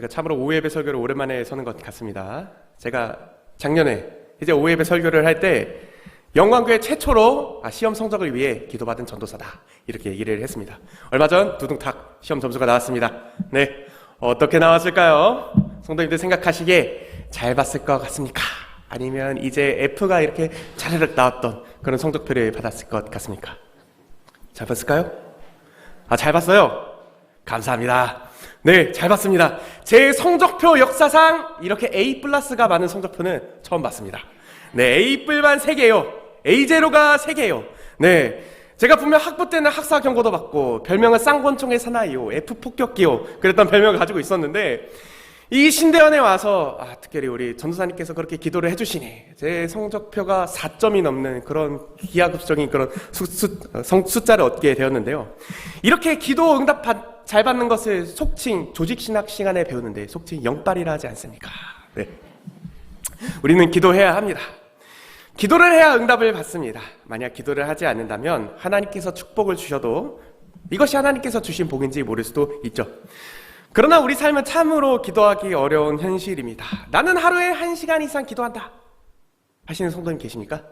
제가 참으로 오예배 설교를 오랜만에 서는 것 같습니다. 제가 작년에 이제 오예배 설교를 할 때 영광교회 최초로 시험 성적을 위해 기도받은 전도사다 이렇게 얘기를 했습니다. 얼마 전 두둥탁 시험 점수가 나왔습니다. 네, 어떻게 나왔을까요? 성도님들 생각하시기에 잘 봤을 것 같습니까? 아니면 이제 F가 이렇게 차르륵 나왔던 그런 성적표를 받았을 것 같습니까? 잘 봤을까요? 잘 봤어요? 감사합니다. 네, 잘 봤습니다. 제 성적표 역사상 이렇게 A+가 많은 성적표는 처음 봤습니다. 네, A뿔만 3개요. A0가 3개요. 네, 제가 분명 학부 때는 학사 경고도 받고 별명은 쌍권총의 사나이요, F폭격기요 그랬던 별명을 가지고 있었는데 이 신대원에 와서 특별히 우리 전도사님께서 그렇게 기도를 해주시니 제 성적표가 4점이 넘는 그런 기하급수적인 그런 숫자를 얻게 되었는데요. 이렇게 기도 응답 잘 받는 것을 속칭 조직신학 시간에 배우는데 속칭 영빨이라 하지 않습니까? 네, 우리는 기도해야 합니다. 기도를 해야 응답을 받습니다. 만약 기도를 하지 않는다면 하나님께서 축복을 주셔도 이것이 하나님께서 주신 복인지 모를 수도 있죠. 그러나 우리 삶은 참으로 기도하기 어려운 현실입니다. 나는 하루에 1시간 이상 기도한다 하시는 성도님 계십니까?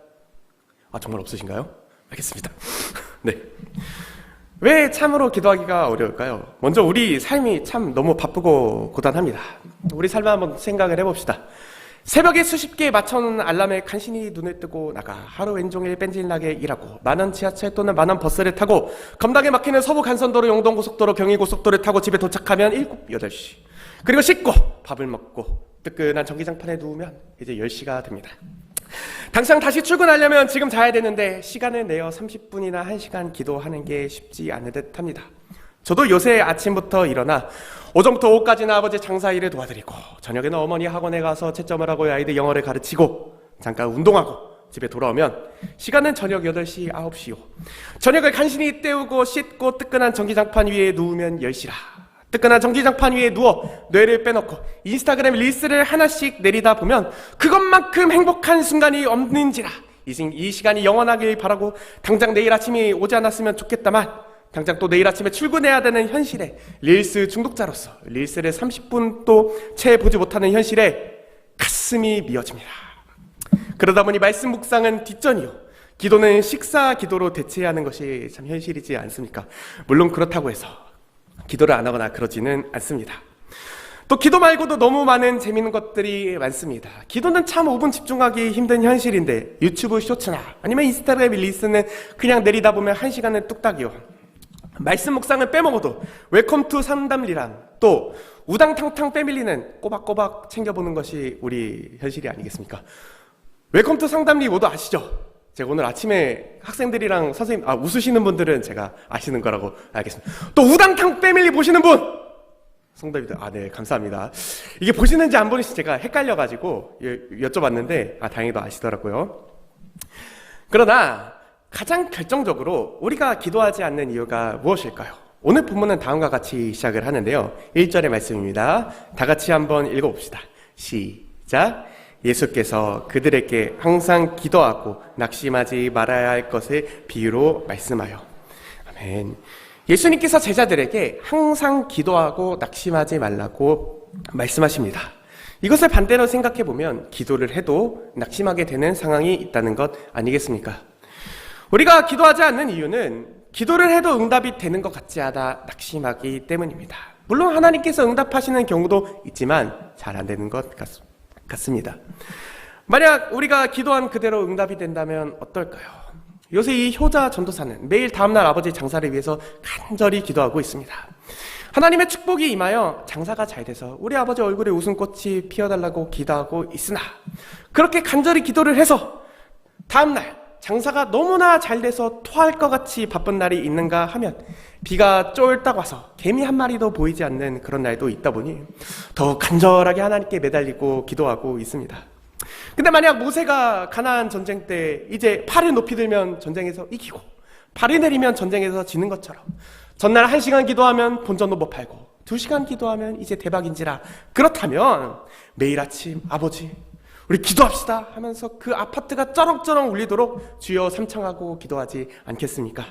정말 없으신가요? 알겠습니다. 네, 왜 참으로 기도하기가 어려울까요? 먼저 우리 삶이 참 너무 바쁘고 고단합니다. 우리 삶을 한번 생각을 해봅시다. 새벽에 수십 개에 맞춰놓은 알람에 간신히 눈을 뜨고 나가 하루 왼종일 뺀질나게 일하고 많은 지하철 또는 많은 버스를 타고 겁나게 막히는 서부 간선도로, 영동고속도로, 경의고속도로를 타고 집에 도착하면 7, 8시. 그리고 씻고 밥을 먹고 뜨끈한 전기장판에 누우면 이제 10시가 됩니다. 당장 다시 출근하려면 지금 자야 되는데 시간을 내어 30분이나 1시간 기도하는 게 쉽지 않은 듯 합니다. 저도 요새 아침부터 일어나 오전부터 오후까지는 아버지 장사 일을 도와드리고 저녁에는 어머니 학원에 가서 채점을 하고 아이들 영어를 가르치고 잠깐 운동하고 집에 돌아오면 시간은 저녁 8시, 9시요. 저녁을 간신히 때우고 씻고 뜨끈한 전기장판 위에 누우면 10시라. 뜨끈한 전기장판 위에 누워 뇌를 빼놓고 인스타그램 릴스를 하나씩 내리다 보면 그것만큼 행복한 순간이 없는지라. 이 시간이 영원하길 바라고 당장 내일 아침이 오지 않았으면 좋겠다만 당장 또 내일 아침에 출근해야 되는 현실에 릴스 중독자로서 릴스를 30분도 채 보지 못하는 현실에 가슴이 미어집니다. 그러다 보니 말씀 묵상은 뒷전이요, 기도는 식사 기도로 대체해야 하는 것이 참 현실이지 않습니까? 물론 그렇다고 해서 기도를 안 하거나 그러지는 않습니다. 또 기도 말고도 너무 많은 재미있는 것들이 많습니다. 기도는 참 5분 집중하기 힘든 현실인데 유튜브 쇼츠나 아니면 인스타그램 릴스는 그냥 내리다 보면 1시간은 뚝딱이요. 말씀 묵상을 빼먹어도 웰컴 투 상담리랑 또 우당탕탕 패밀리는 꼬박꼬박 챙겨보는 것이 우리 현실이 아니겠습니까? 웰컴 투 상담리 모두 아시죠? 제가 오늘 아침에 학생들이랑 선생님 웃으시는 분들은 제가 아시는 거라고 알겠습니다. 또 우당탕 패밀리 보시는 분! 성도님들 네, 감사합니다. 이게 보시는지 안 보시는지 제가 헷갈려가지고 여쭤봤는데 다행히도 아시더라고요. 그러나 가장 결정적으로 우리가 기도하지 않는 이유가 무엇일까요? 오늘 본문은 다음과 같이 시작을 하는데요. 1절의 말씀입니다. 다 같이 한번 읽어봅시다. 시작. 예수께서 그들에게 항상 기도하고 낙심하지 말아야 할 것을 비유로 말씀하여. 아멘. 예수님께서 제자들에게 항상 기도하고 낙심하지 말라고 말씀하십니다. 이것을 반대로 생각해보면 기도를 해도 낙심하게 되는 상황이 있다는 것 아니겠습니까? 우리가 기도하지 않는 이유는 기도를 해도 응답이 되는 것 같지 않아 낙심하기 때문입니다. 물론 하나님께서 응답하시는 경우도 있지만 잘 안 되는 것 같습니다. 만약 우리가 기도한 그대로 응답이 된다면 어떨까요? 요새 이 효자 전도사는 매일 다음날 아버지 장사를 위해서 간절히 기도하고 있습니다. 하나님의 축복이 임하여 장사가 잘 돼서 우리 아버지 얼굴에 웃음꽃이 피어달라고 기도하고 있으나 그렇게 간절히 기도를 해서 다음날 장사가 너무나 잘 돼서 토할 것 같이 바쁜 날이 있는가 하면 비가 쫄딱 와서 개미 한 마리도 보이지 않는 그런 날도 있다 보니 더 간절하게 하나님께 매달리고 기도하고 있습니다. 근데 만약 모세가 가나안 전쟁 때 이제 팔을 높이 들면 전쟁에서 이기고 팔을 내리면 전쟁에서 지는 것처럼 전날 1시간 기도하면 본전도 못 팔고 2시간 기도하면 이제 대박인지라, 그렇다면 매일 아침 아버지 우리 기도합시다 하면서 그 아파트가 쩌렁쩌렁 울리도록 주여 삼창하고 기도하지 않겠습니까?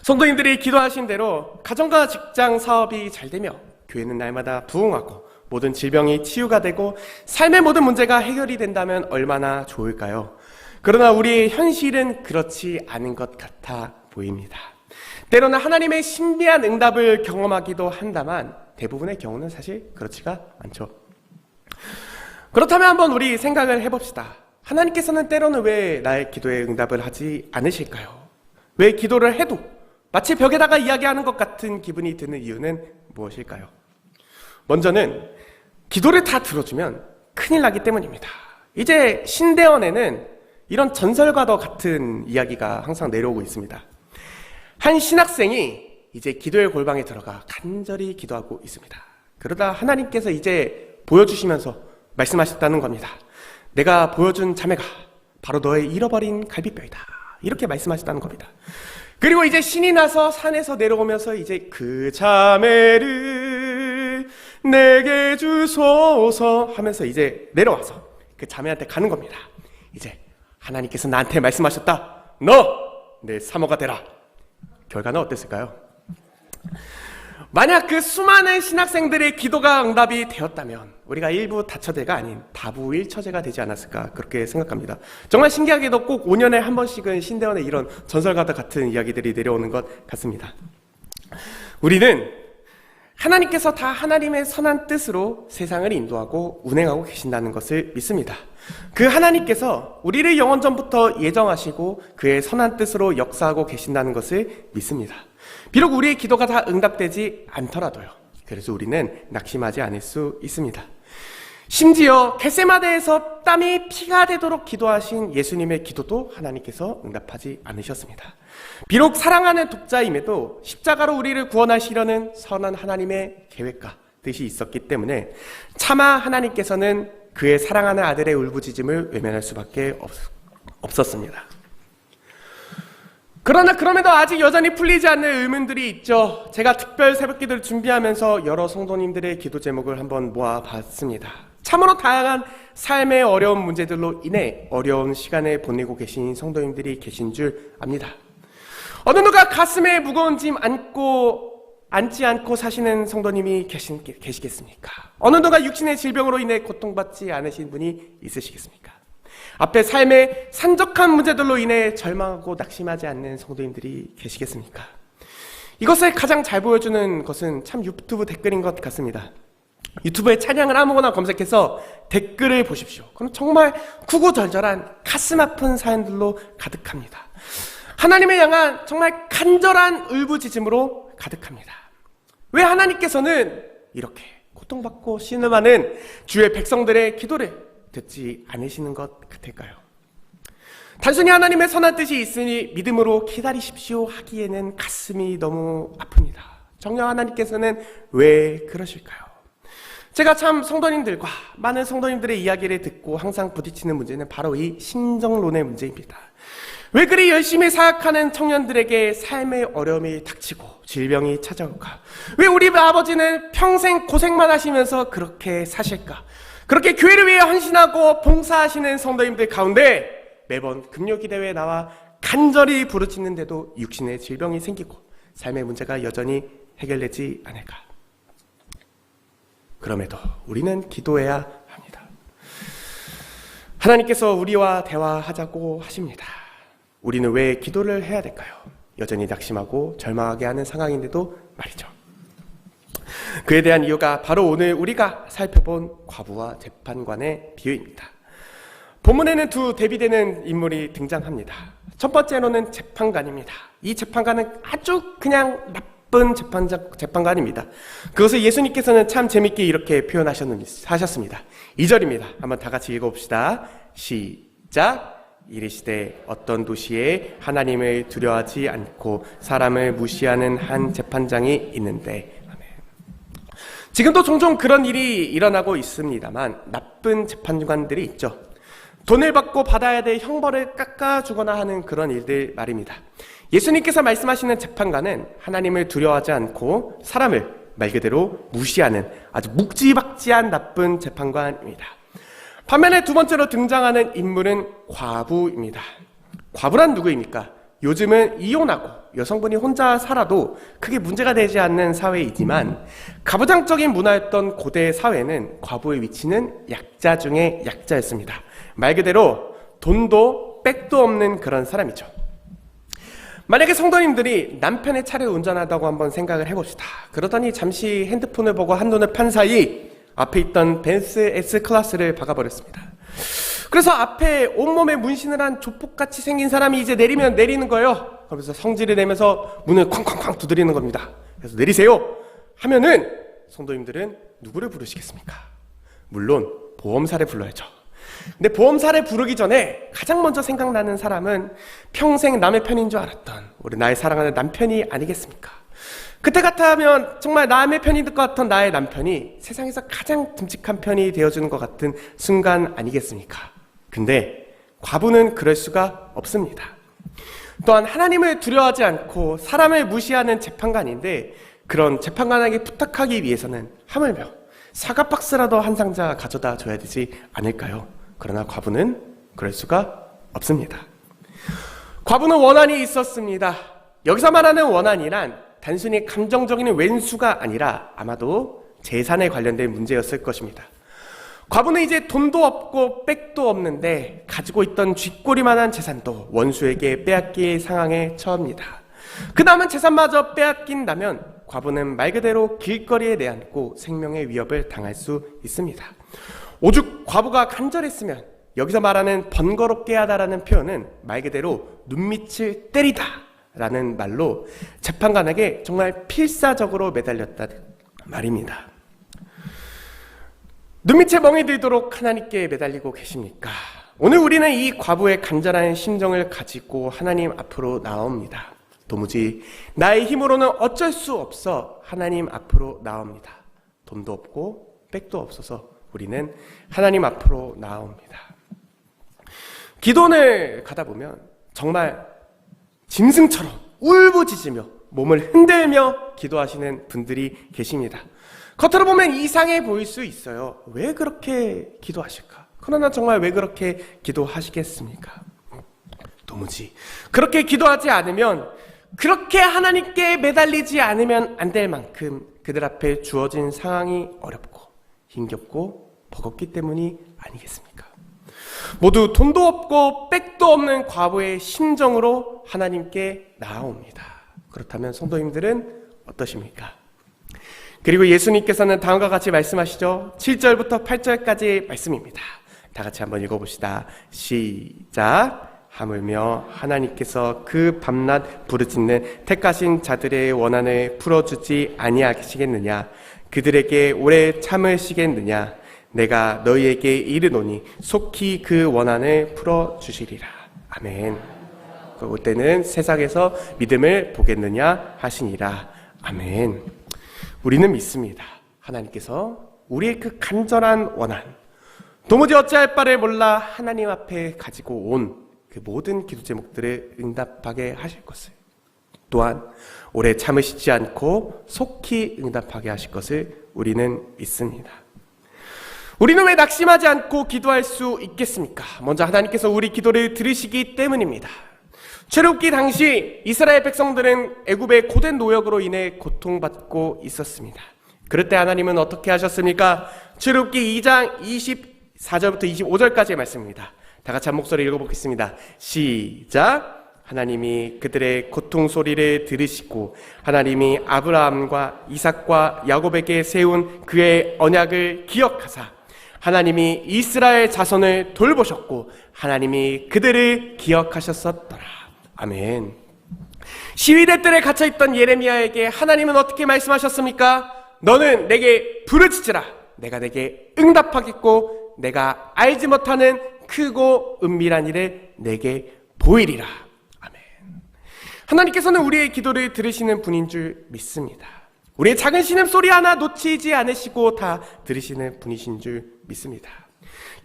성도님들이 기도하신 대로 가정과 직장 사업이 잘 되며 교회는 날마다 부흥하고 모든 질병이 치유가 되고 삶의 모든 문제가 해결이 된다면 얼마나 좋을까요? 그러나 우리의 현실은 그렇지 않은 것 같아 보입니다. 때로는 하나님의 신비한 응답을 경험하기도 한다만 대부분의 경우는 사실 그렇지가 않죠. 그렇다면 한번 우리 생각을 해봅시다. 하나님께서는 때로는 왜 나의 기도에 응답을 하지 않으실까요? 왜 기도를 해도 마치 벽에다가 이야기하는 것 같은 기분이 드는 이유는 무엇일까요? 먼저는 기도를 다 들어주면 큰일 나기 때문입니다. 이제 신대원에는 이런 전설과도 같은 이야기가 항상 내려오고 있습니다. 한 신학생이 이제 기도의 골방에 들어가 간절히 기도하고 있습니다. 그러다 하나님께서 이제 보여주시면서 말씀하셨다는 겁니다. 내가 보여준 자매가 바로 너의 잃어버린 갈비뼈이다. 이렇게 말씀하셨다는 겁니다. 그리고 이제 신이 나서 산에서 내려오면서 이제 그 자매를 내게 주소서 하면서 이제 내려와서 그 자매한테 가는 겁니다. 이제 하나님께서 나한테 말씀하셨다. 너 내 사모가 되라. 결과는 어땠을까요? 만약 그 수많은 신학생들의 기도가 응답이 되었다면 우리가 일부 다처제가 아닌 다부 일처제가 되지 않았을까 그렇게 생각합니다. 정말 신기하게도 꼭 5년에 한 번씩은 신대원에 이런 전설과도 같은 이야기들이 내려오는 것 같습니다. 우리는 하나님께서 다 하나님의 선한 뜻으로 세상을 인도하고 운행하고 계신다는 것을 믿습니다. 그 하나님께서 우리를 영원전부터 예정하시고 그의 선한 뜻으로 역사하고 계신다는 것을 믿습니다. 비록 우리의 기도가 다 응답되지 않더라도요. 그래서 우리는 낙심하지 않을 수 있습니다. 심지어 겟세마네에서 땀이 피가 되도록 기도하신 예수님의 기도도 하나님께서 응답하지 않으셨습니다. 비록 사랑하는 독자임에도 십자가로 우리를 구원하시려는 선한 하나님의 계획과 뜻이 있었기 때문에 차마 하나님께서는 그의 사랑하는 아들의 울부짖음을 외면할 수밖에 없었습니다. 그러나 그럼에도 아직 여전히 풀리지 않는 의문들이 있죠. 제가 특별 새벽기도를 준비하면서 여러 성도님들의 기도 제목을 한번 모아봤습니다. 참으로 다양한 삶의 어려운 문제들로 인해 어려운 시간을 보내고 계신 성도님들이 계신 줄 압니다. 어느 누가 가슴에 무거운 짐 앉지 않고 사시는 성도님이 계시겠습니까? 어느 누가 육신의 질병으로 인해 고통받지 않으신 분이 있으시겠습니까? 앞에 삶의 산적한 문제들로 인해 절망하고 낙심하지 않는 성도님들이 계시겠습니까? 이것을 가장 잘 보여주는 것은 참 유튜브 댓글인 것 같습니다. 유튜브에 찬양을 아무거나 검색해서 댓글을 보십시오. 그럼 정말 구구절절한 가슴 아픈 사연들로 가득합니다. 하나님을 향한 정말 간절한 울부짖음으로 가득합니다. 왜 하나님께서는 이렇게 고통받고 신음하는 주의 백성들의 기도를 듣지 않으시는 것 같을까요? 단순히 하나님의 선한 뜻이 있으니 믿음으로 기다리십시오 하기에는 가슴이 너무 아픕니다. 정녕 하나님께서는 왜 그러실까요? 제가 참 성도님들과 많은 성도님들의 이야기를 듣고 항상 부딪히는 문제는 바로 이 신정론의 문제입니다. 왜 그리 열심히 사역하는 청년들에게 삶의 어려움이 닥치고 질병이 찾아올까? 왜 우리 아버지는 평생 고생만 하시면서 그렇게 사실까? 그렇게 교회를 위해 헌신하고 봉사하시는 성도님들 가운데 매번 금요기대회에 나와 간절히 부르짖는데도 육신의 질병이 생기고 삶의 문제가 여전히 해결되지 않을까? 그럼에도 우리는 기도해야 합니다. 하나님께서 우리와 대화하자고 하십니다. 우리는 왜 기도를 해야 될까요? 여전히 낙심하고 절망하게 하는 상황인데도 말이죠. 그에 대한 이유가 바로 오늘 우리가 살펴본 과부와 재판관의 비유입니다. 본문에는 두 대비되는 인물이 등장합니다. 첫 번째로는 재판관입니다. 이 재판관은 아주 그냥 나쁜 재판관입니다. 그것을 예수님께서는 참 재밌게 이렇게 표현하셨습니다. 2절입니다. 한번 다 같이 읽어봅시다. 시작. 이르시되 어떤 도시에 하나님을 두려워하지 않고 사람을 무시하는 한 재판장이 있는데. 지금도 종종 그런 일이 일어나고 있습니다만 나쁜 재판관들이 있죠. 돈을 받고 받아야 될 형벌을 깎아주거나 하는 그런 일들 말입니다. 예수님께서 말씀하시는 재판관은 하나님을 두려워하지 않고 사람을 말 그대로 무시하는 아주 묵지박지한 나쁜 재판관입니다. 반면에 두 번째로 등장하는 인물은 과부입니다. 과부란 누구입니까? 요즘은 이혼하고 여성분이 혼자 살아도 크게 문제가 되지 않는 사회이지만 가부장적인 문화였던 고대 사회는 과부의 위치는 약자 중에 약자였습니다. 말 그대로 돈도 백도 없는 그런 사람이죠. 만약에 성도님들이 남편의 차를 운전하다고 한번 생각을 해봅시다. 그러더니 잠시 핸드폰을 보고 한눈을 판 사이 앞에 있던 벤츠 S클래스를 박아버렸습니다. 그래서 앞에 온몸에 문신을 한 조폭같이 생긴 사람이 이제 내리면 내리는 거예요. 그러면서 성질을 내면서 문을 쾅쾅쾅 두드리는 겁니다. 그래서 내리세요 하면은 성도님들은 누구를 부르시겠습니까? 물론 보험사를 불러야죠. 근데 보험사를 부르기 전에 가장 먼저 생각나는 사람은 평생 남의 편인 줄 알았던 우리 나의 사랑하는 남편이 아니겠습니까? 그때 같으면 정말 남의 편인 것 같던 나의 남편이 세상에서 가장 듬직한 편이 되어주는 것 같은 순간 아니겠습니까? 근데 과부는 그럴 수가 없습니다. 또한 하나님을 두려워하지 않고 사람을 무시하는 재판관인데 그런 재판관에게 부탁하기 위해서는 하물며 사과 박스라도 한 상자 가져다 줘야 되지 않을까요? 그러나 과부는 그럴 수가 없습니다. 과부는 원한이 있었습니다. 여기서 말하는 원한이란 단순히 감정적인 왼수가 아니라 아마도 재산에 관련된 문제였을 것입니다. 과부는 이제 돈도 없고 백도 없는데 가지고 있던 쥐꼬리만한 재산도 원수에게 빼앗길 상황에 처합니다. 그 남은 재산마저 빼앗긴다면 과부는 말 그대로 길거리에 내앉고 생명의 위협을 당할 수 있습니다. 오죽 과부가 간절했으면 여기서 말하는 번거롭게 하다라는 표현은 말 그대로 눈밑을 때리다 라는 말로 재판관에게 정말 필사적으로 매달렸다는 말입니다. 눈밑에 멍이 들도록 하나님께 매달리고 계십니까? 오늘 우리는 이 과부의 간절한 심정을 가지고 하나님 앞으로 나옵니다. 도무지 나의 힘으로는 어쩔 수 없어 하나님 앞으로 나옵니다. 돈도 없고 백도 없어서 우리는 하나님 앞으로 나옵니다. 기도원을 가다 보면 정말 짐승처럼 울부짖으며 몸을 흔들며 기도하시는 분들이 계십니다. 겉으로 보면 이상해 보일 수 있어요. 왜 그렇게 기도하실까? 그러나 정말 왜 그렇게 기도하시겠습니까? 도무지 그렇게 기도하지 않으면, 그렇게 하나님께 매달리지 않으면 안 될 만큼 그들 앞에 주어진 상황이 어렵고 힘겹고 버겁기 때문이 아니겠습니까? 모두 돈도 없고 백도 없는 과부의 심정으로 하나님께 나아옵니다. 그렇다면 성도님들은 어떠십니까? 그리고 예수님께서는 다음과 같이 말씀하시죠. 7절부터 8절까지 말씀입니다. 다 같이 한번 읽어봅시다. 시작. 하물며 하나님께서 그 밤낮 부르짖는 택하신 자들의 원한을 풀어주지 아니하시겠느냐? 그들에게 오래 참으시겠느냐? 내가 너희에게 이르노니 속히 그 원한을 풀어주시리라. 아멘. 그때는 세상에서 믿음을 보겠느냐 하시니라. 아멘. 우리는 믿습니다. 하나님께서 우리의 그 간절한 원한, 도무지 어찌할 바를 몰라 하나님 앞에 가지고 온 그 모든 기도 제목들을 응답하게 하실 것을, 또한 오래 참으시지 않고 속히 응답하게 하실 것을 우리는 믿습니다. 우리는 왜 낙심하지 않고 기도할 수 있겠습니까? 먼저 하나님께서 우리 기도를 들으시기 때문입니다. 출애굽기 당시 이스라엘 백성들은 애굽의 고된 노역으로 인해 고통받고 있었습니다. 그럴 때 하나님은 어떻게 하셨습니까? 출애굽기 2장 24절부터 25절까지의 말씀입니다. 다 같이 한 목소리 읽어보겠습니다. 시작. 하나님이 그들의 고통 소리를 들으시고 하나님이 아브라함과 이삭과 야곱에게 세운 그의 언약을 기억하사 하나님이 이스라엘 자손을 돌보셨고 하나님이 그들을 기억하셨었더라. 아멘. 시위대 뜰에 갇혀있던 예레미야에게 하나님은 어떻게 말씀하셨습니까? 너는 내게 부르짖으라. 내가 내게 응답하겠고 내가 알지 못하는 크고 은밀한 일을 내게 보이리라. 아멘. 하나님께서는 우리의 기도를 들으시는 분인 줄 믿습니다. 우리의 작은 신음소리 하나 놓치지 않으시고 다 들으시는 분이신 줄 믿습니다.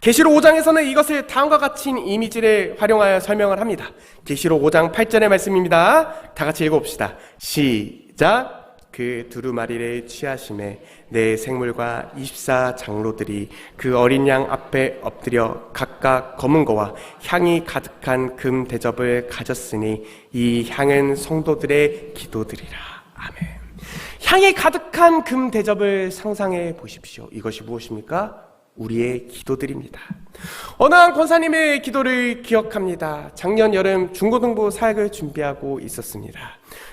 계시록 5장에서는 이것을 다음과 같은 이미지를 활용하여 설명을 합니다. 계시록 5장 8절의 말씀입니다. 다 같이 읽어봅시다. 시작. 그 두루마리를 취하심에 내 생물과 24장로들이 그 어린 양 앞에 엎드려 각각 검은 거와 향이 가득한 금 대접을 가졌으니 이 향은 성도들의 기도들이라. 아멘. 향이 가득한 금 대접을 상상해 보십시오. 이것이 무엇입니까? 우리의 기도들입니다. 어느 한 권사님의 기도를 기억합니다. 작년 여름 중고등부 사역을 준비하고 있었습니다.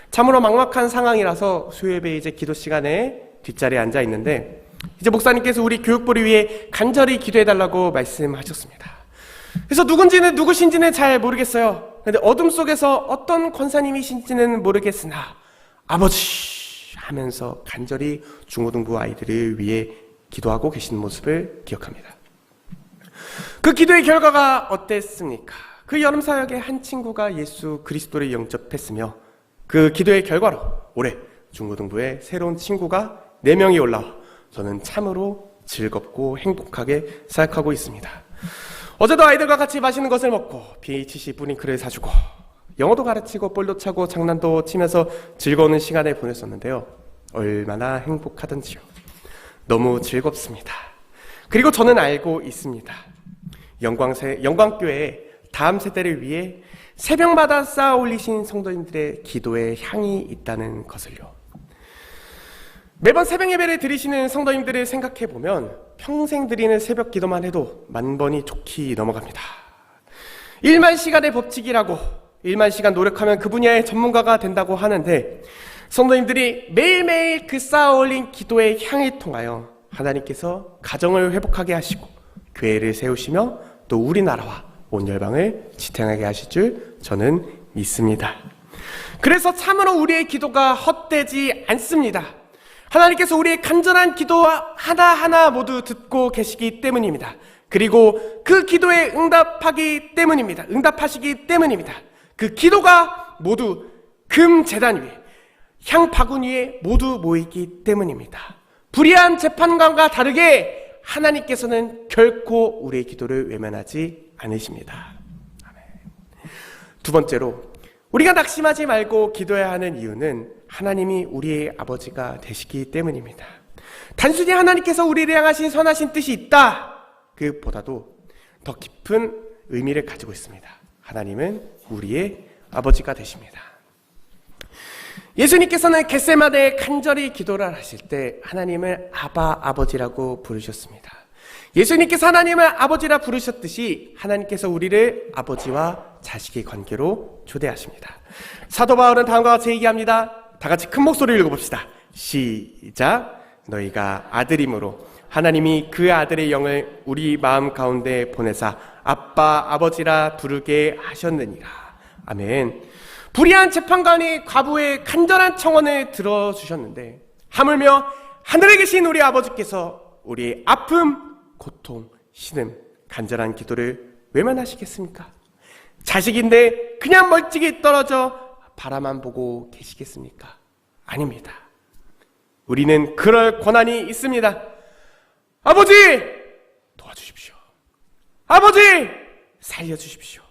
참으로 막막한 상황이라서 수요예배 이제 기도 시간에 뒷자리에 앉아 있는데 이제 목사님께서 우리 교육부를 위해 간절히 기도해달라고 말씀하셨습니다. 그래서 누구신지는 잘 모르겠어요. 그런데 어둠 속에서 어떤 권사님이신지는 모르겠으나 아버지 하면서 간절히 중고등부 아이들을 위해 기도하고 계신 모습을 기억합니다. 그 기도의 결과가 어땠습니까? 그 여름 사역에 한 친구가 예수 그리스도를 영접했으며 그 기도의 결과로 올해 중고등부에 새로운 친구가 4명이 올라와 저는 참으로 즐겁고 행복하게 사역하고 있습니다. 어제도 아이들과 같이 맛있는 것을 먹고 BHC 뿌링클을 사주고 영어도 가르치고 볼도 차고 장난도 치면서 즐거운 시간을 보냈었는데요. 얼마나 행복하던지요. 너무 즐겁습니다. 그리고 저는 알고 있습니다. 영광교회에 다음 세대를 위해 새벽마다 쌓아 올리신 성도님들의 기도에 향이 있다는 것을요. 매번 새벽 예배를 드리시는 성도님들을 생각해 보면 평생 드리는 새벽 기도만 해도 10,000번이 좋게 넘어갑니다. 1만 시간의 법칙이라고 1만 시간 노력하면 그 분야의 전문가가 된다고 하는데 성도님들이 매일매일 그 쌓아 올린 기도의 향을 통하여 하나님께서 가정을 회복하게 하시고 교회를 세우시며 또 우리나라와 온 열방을 지탱하게 하실 줄 저는 믿습니다. 그래서 참으로 우리의 기도가 헛되지 않습니다. 하나님께서 우리의 간절한 기도 하나하나 모두 듣고 계시기 때문입니다. 그리고 그 기도에 응답하시기 때문입니다. 그 기도가 모두 금 제단 위에 향 바구니 위에 모두 모이기 때문입니다. 불의한 재판관과 다르게 하나님께서는 결코 우리의 기도를 외면하지 않으십니다. 아멘. 두 번째로 우리가 낙심하지 말고 기도해야 하는 이유는 하나님이 우리의 아버지가 되시기 때문입니다. 단순히 하나님께서 우리를 향하신 선하신 뜻이 있다, 그보다도 더 깊은 의미를 가지고 있습니다. 하나님은 우리의 아버지가 되십니다. 예수님께서는 겟세마네에 간절히 기도를 하실 때 하나님을 아버지라고 부르셨습니다. 예수님께서 하나님을 아버지라 부르셨듯이 하나님께서 우리를 아버지와 자식의 관계로 초대하십니다. 사도 바울은 다음과 같이 얘기합니다. 다 같이 큰 목소리를 읽어봅시다. 시작. 너희가 아들임으로 하나님이 그 아들의 영을 우리 마음 가운데 보내사 아빠 아버지라 부르게 하셨느니라. 아멘. 불의한 재판관이 과부의 간절한 청원을 들어주셨는데 하물며 하늘에 계신 우리 아버지께서 우리의 아픔, 고통, 신음, 간절한 기도를 외면하시겠습니까? 자식인데 그냥 멀찍이 떨어져 바라만 보고 계시겠습니까? 아닙니다. 우리는 그럴 권한이 있습니다. 아버지! 도와주십시오. 아버지! 살려주십시오.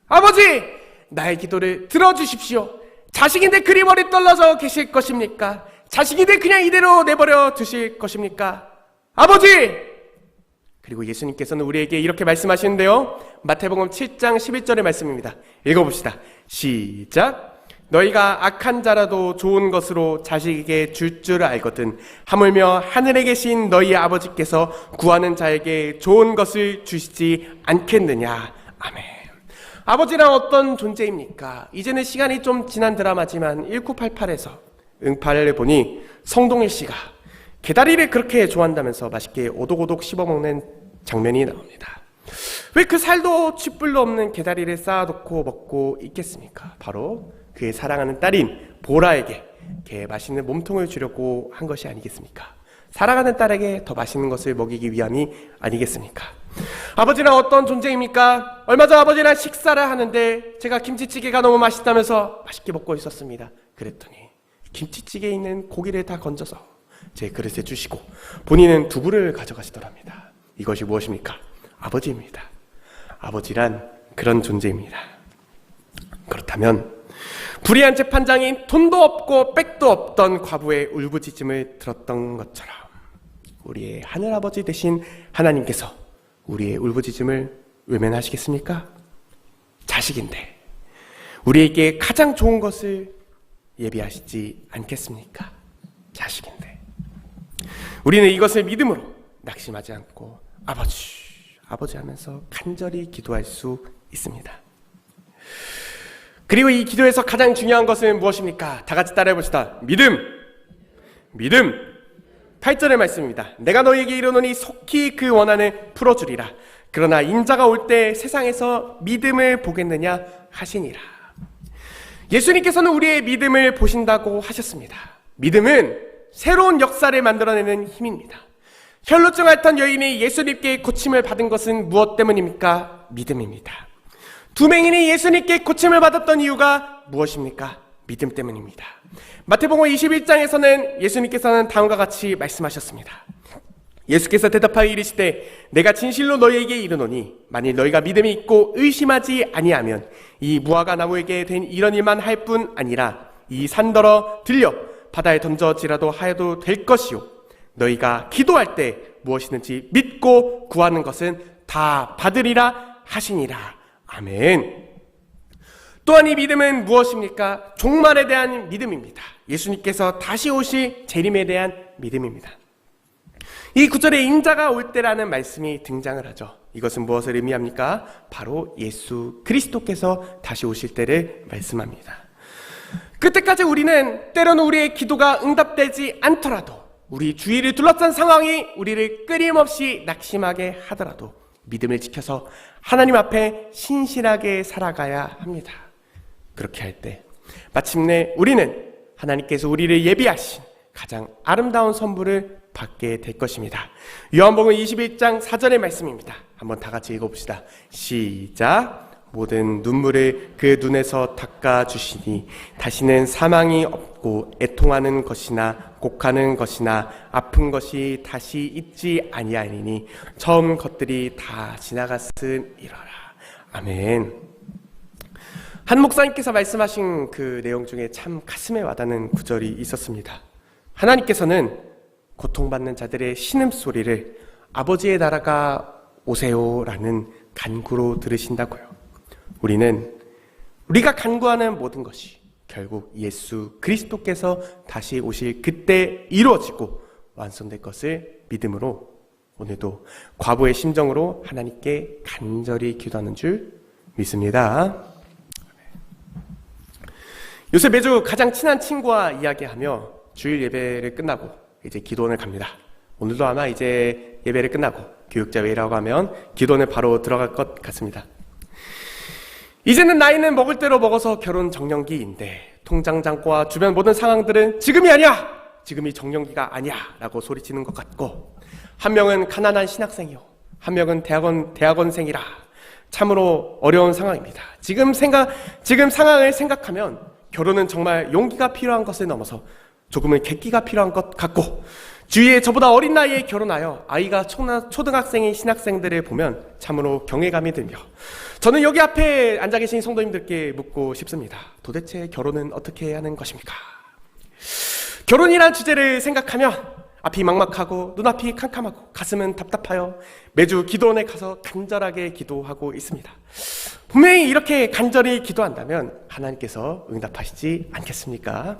아버지! 나의 기도를 들어주십시오. 자식인데 그리 멀리 떨어져 계실 것입니까? 자식인데 그냥 이대로 내버려 두실 것입니까? 아버지! 그리고 예수님께서는 우리에게 이렇게 말씀하시는데요. 마태복음 7장 11절의 말씀입니다. 읽어봅시다. 시작. 너희가 악한 자라도 좋은 것으로 자식에게 줄 줄 알거든 하물며 하늘에 계신 너희 아버지께서 구하는 자에게 좋은 것을 주시지 않겠느냐. 아멘. 아버지란 어떤 존재입니까? 이제는 시간이 좀 지난 드라마지만 1988에서 응팔을 보니 성동일 씨가 게다리를 그렇게 좋아한다면서 맛있게 오독오독 씹어먹는 장면이 나옵니다. 왜 그 살도 쥐뿔도 없는 게다리를 쌓아놓고 먹고 있겠습니까? 바로 그의 사랑하는 딸인 보라에게 게 맛있는 몸통을 주려고 한 것이 아니겠습니까? 사랑하는 딸에게 더 맛있는 것을 먹이기 위함이 아니겠습니까? 아버지는 어떤 존재입니까? 얼마 전 아버지랑 식사를 하는데 제가 김치찌개가 너무 맛있다면서 맛있게 먹고 있었습니다. 그랬더니 김치찌개에 있는 고기를 다 건져서 제 그릇에 주시고 본인은 두부를 가져가시더랍니다. 이것이 무엇입니까? 아버지입니다. 아버지란 그런 존재입니다. 그렇다면 불의한 재판장인 돈도 없고 백도 없던 과부의 울부짖음을 들었던 것처럼 우리의 하늘아버지 되신 하나님께서 우리의 울부짖음을 외면하시겠습니까? 자식인데 우리에게 가장 좋은 것을 예비하시지 않겠습니까? 자식인데 우리는 이것을 믿음으로 낙심하지 않고 아버지 하면서 간절히 기도할 수 있습니다. 그리고 이 기도에서 가장 중요한 것은 무엇입니까? 다 같이 따라해 봅시다. 믿음. 8절의 말씀입니다. 내가 너희에게 이르노니 속히 그 원한을 풀어주리라. 그러나 인자가 올 때 세상에서 믿음을 보겠느냐 하시니라. 예수님께서는 우리의 믿음을 보신다고 하셨습니다. 믿음은 새로운 역사를 만들어내는 힘입니다. 혈루증 앓던 여인이 예수님께 고침을 받은 것은 무엇 때문입니까? 믿음입니다. 두 맹인이 예수님께 고침을 받았던 이유가 무엇입니까? 믿음 때문입니다. 마태복음 21장에서는 예수님께서는 다음과 같이 말씀하셨습니다. 예수께서 대답하여 이르시되 내가 진실로 너희에게 이르노니 만일 너희가 믿음이 있고 의심하지 아니하면 이 무화과 나무에게 된 이런 일만 할 뿐 아니라 이 산더러 들려 바다에 던져지라도 하여도 될 것이요 너희가 기도할 때 무엇이든지 믿고 구하는 것은 다 받으리라 하시니라. 아멘. 또한 이 믿음은 무엇입니까? 종말에 대한 믿음입니다. 예수님께서 다시 오실 재림에 대한 믿음입니다. 이 구절에 인자가 올 때라는 말씀이 등장을 하죠. 이것은 무엇을 의미합니까? 바로 예수 그리스도께서 다시 오실 때를 말씀합니다. 그때까지 우리는 때로는 우리의 기도가 응답되지 않더라도 우리 주위를 둘러싼 상황이 우리를 끊임없이 낙심하게 하더라도 믿음을 지켜서 하나님 앞에 신실하게 살아가야 합니다. 그렇게 할 때 마침내 우리는 하나님께서 우리를 예비하신 가장 아름다운 선물을 받게 될 것입니다. 요한복음 21장 4절의 말씀입니다. 한번 다 같이 읽어봅시다. 시작. 모든 눈물을 그 눈에서 닦아주시니 다시는 사망이 없고 애통하는 것이나 곡하는 것이나 아픈 것이 다시 있지 아니하리니 처음 것들이 다 지나갔으니라. 아멘. 한 목사님께서 말씀하신 그 내용 중에 참 가슴에 와닿는 구절이 있었습니다. 하나님께서는 고통받는 자들의 신음소리를 아버지의 나라가 오세요라는 간구로 들으신다고요. 우리가 간구하는 모든 것이 결국 예수 그리스도께서 다시 오실 그때 이루어지고 완성될 것을 믿음으로 오늘도 과부의 심정으로 하나님께 간절히 기도하는 줄 믿습니다. 요새 매주 가장 친한 친구와 이야기하며 주일 예배를 끝나고 이제 기도원을 갑니다. 오늘도 아마 이제 예배를 끝나고 교육자회의라고 하면 기도원에 바로 들어갈 것 같습니다. 이제는 나이는 먹을 대로 먹어서 결혼 정년기인데 통장 잔고와 주변 모든 상황들은 지금이 아니야! 지금이 정년기가 아니야! 라고 소리치는 것 같고 한 명은 가난한 신학생이요. 한 명은 대학원생이라 참으로 어려운 상황입니다. 지금 상황을 생각하면 결혼은 정말 용기가 필요한 것을 넘어서 조금은 객기가 필요한 것 같고 주위에 저보다 어린 나이에 결혼하여 아이가 초등학생인 신학생들을 보면 참으로 경외감이 들며 저는 여기 앞에 앉아 계신 성도님들께 묻고 싶습니다. 도대체 결혼은 어떻게 하는 것입니까? 결혼이란 주제를 생각하면 앞이 막막하고 눈앞이 캄캄하고 가슴은 답답하여 매주 기도원에 가서 간절하게 기도하고 있습니다. 분명히 이렇게 간절히 기도한다면 하나님께서 응답하시지 않겠습니까?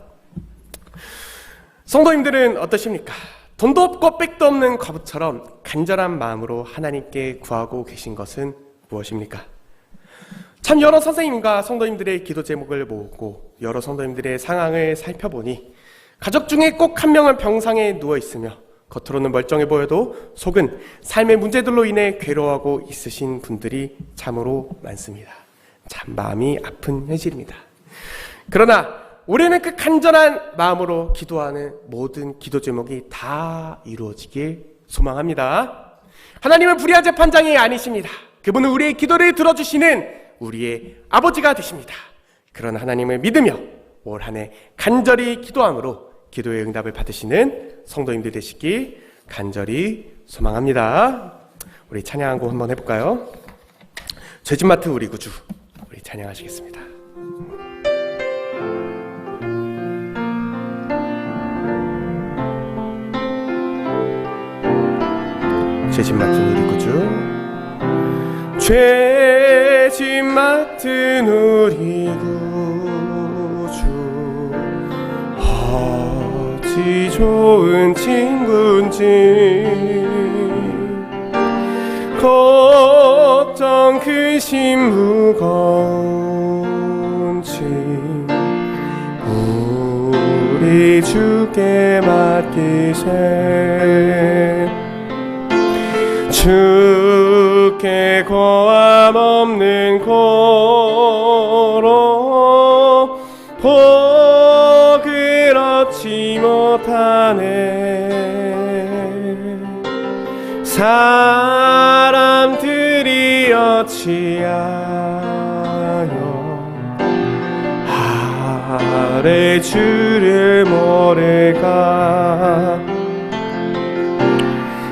성도님들은 어떠십니까? 돈도 없고 빽도 없는 과부처럼 간절한 마음으로 하나님께 구하고 계신 것은 무엇입니까? 참 여러 선생님과 성도님들의 기도 제목을 모으고 여러 성도님들의 상황을 살펴보니 가족 중에 꼭 한 명은 병상에 누워있으며 겉으로는 멀쩡해 보여도 속은 삶의 문제들로 인해 괴로워하고 있으신 분들이 참으로 많습니다. 참 마음이 아픈 현실입니다. 그러나 올해는 그 간절한 마음으로 기도하는 모든 기도 제목이 다 이루어지길 소망합니다. 하나님은 불의한 재판장이 아니십니다. 그분은 우리의 기도를 들어주시는 우리의 아버지가 되십니다. 그런 하나님을 믿으며 올 한 해 간절히 기도함으로 기도의 응답을 받으시는 성도님들 되시길 간절히 소망합니다. 우리 찬양 한 곡 한번 해볼까요? 죄짐 맡은 우리 구주, 우리 찬양하시겠습니다. 죄짐 맡은 우리 구주, 죄짐 맡은 우리 구주, 어찌 좋은 친구인지, 걱정 근심 무거운 짐 우리 주께 맡기세. 주께 고함 없는 고로 복을 얻지 못하네. 사람들이 어찌하여 아래 주를 모를까.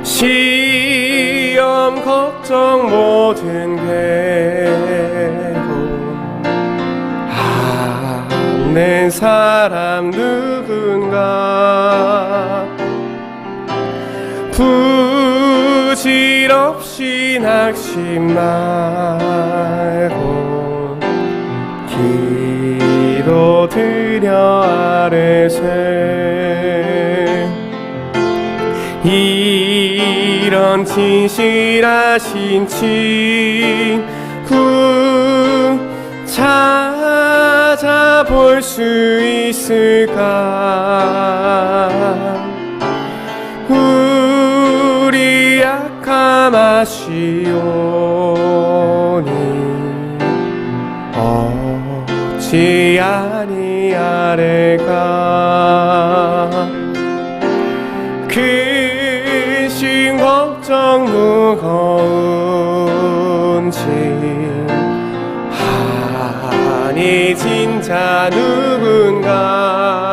시험 걱정 모든 괴로움 않는 사람 누군가. 부질없이 낙심 말고 기도드려 아뢰세. 이런 진실하신 친구 찾아볼 수 있을까. 우리 약함 아시오니 어찌 아니하래까. 근심 걱정 무거운 짐 아니진 자 누군가.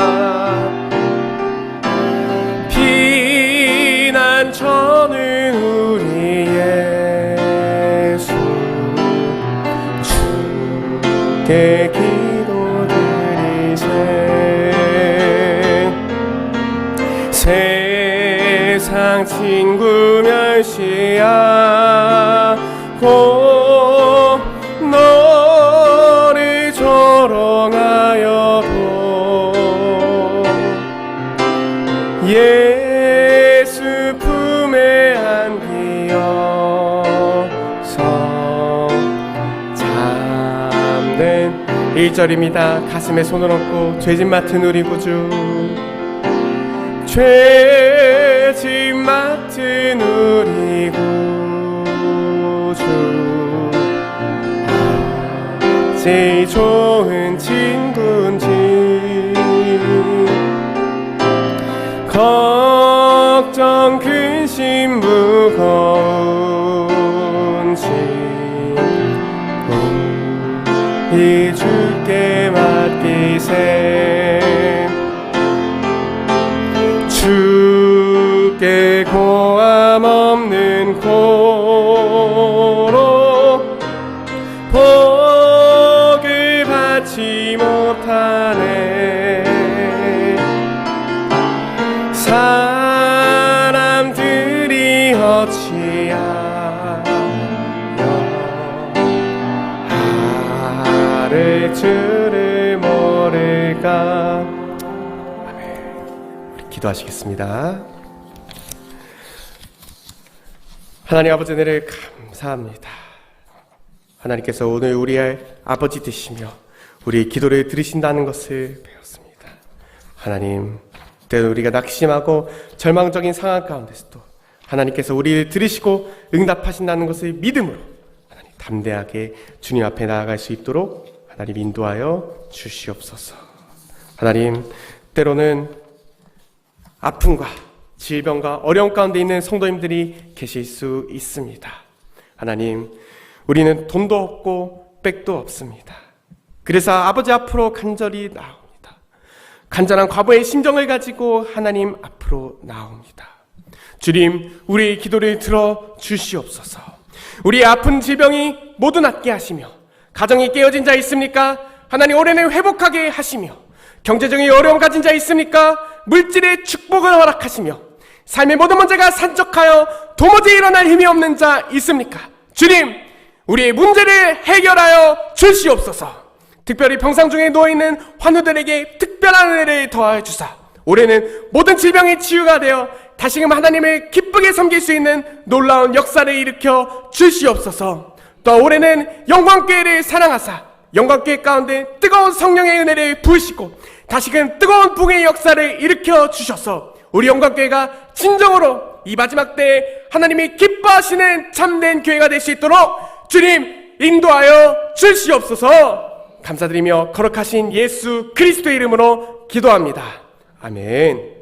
비난 저는 우리 예수 주께 기도드리세. 세상 친구 멸시하고 너를 조롱하여도 예수 품에 안기어서 잠든 1절입니다. 가슴에 손을 얹고 죄짐 맡은 우리 구주, 죄짐 맡은 우리 구주, 어찌 좋은 친구인지, 걱정 근심 무거운 짐 우리 주께 맡기세. 주께 고함 없는 고로 복을 받지 못하네. 사람들이 어찌하여 아를 줄을 모를까. 기도하시겠습니다. 하나님 아버지, 은혜를 감사합니다. 하나님께서 오늘 우리의 아버지 되시며 우리의 기도를 들으신다는 것을 배웠습니다. 하나님, 때로 우리가 낙심하고 절망적인 상황 가운데서도 하나님께서 우리를 들으시고 응답하신다는 것을 믿음으로 하나님 담대하게 주님 앞에 나아갈 수 있도록 하나님 인도하여 주시옵소서. 하나님, 때로는 아픔과 질병과 어려움 가운데 있는 성도님들이 계실 수 있습니다. 하나님, 우리는 돈도 없고 백도 없습니다. 그래서 아버지 앞으로 간절히 나옵니다. 간절한 과부의 심정을 가지고 하나님 앞으로 나옵니다. 주님, 우리의 기도를 들어 주시옵소서. 우리의 아픈 질병이 모두 낫게 하시며, 가정이 깨어진 자 있습니까? 하나님 올해는 회복하게 하시며, 경제적인 어려움 가진 자 있습니까? 물질의 축복을 허락하시며, 삶의 모든 문제가 산적하여 도무지 일어날 힘이 없는 자 있습니까? 주님, 우리의 문제를 해결하여 주시옵소서. 특별히 병상 중에 누워있는 환우들에게 특별한 은혜를 더하여 주사 올해는 모든 질병이 치유가 되어 다시금 하나님을 기쁘게 섬길 수 있는 놀라운 역사를 일으켜 주시옵소서. 또 올해는 영광교회를 사랑하사 영광교회 가운데 뜨거운 성령의 은혜를 부으시고 다시금 뜨거운 붕의 역사를 일으켜 주셔서 우리 영광교회가 진정으로 이 마지막 때에 하나님이 기뻐하시는 참된 교회가 될 수 있도록 주님 인도하여 주시옵소서. 감사드리며 거룩하신 예수 그리스도의 이름으로 기도합니다. 아멘.